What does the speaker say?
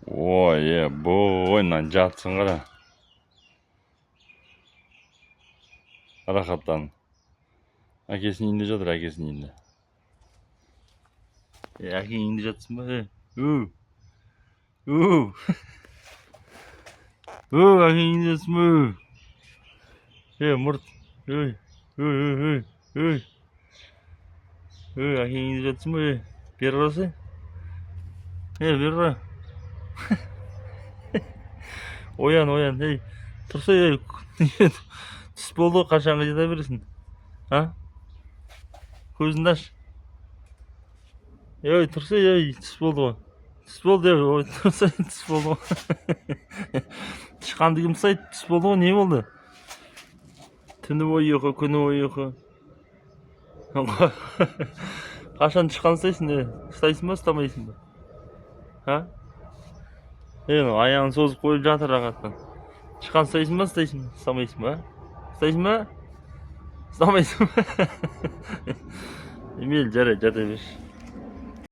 Oy, bu oyundan jatsın qara. Rahatlan. Akesinin indi жатыр, akesinin indi. Akeң indi жатсın ба? Akeң indi жатсın ба? Мұрт. Akeң indi жатсın ба? Бері қарасы. Бері қара. Оян. Тұрса, түс болды, қашанға жата бересің? Көзіңді аш. Тұрса, түс болды ғой. Түс болды, тұрса, түс болды ғой. Тышқанды кім ұстайды? Түс болды ғой, не болды? Түні бойы ұйқы, күні бойы ұйқы. Қашан тышқан ұстайсың? Ұстайсың ба, ұстамайсың ба? Аяғын созып қойып жатыр рахаттан. Тышқан ұстайсың ба, ұстамайсың ба? Ұстайсың ба? Ұстамайсың ба? Емел, жарайды, жата бер.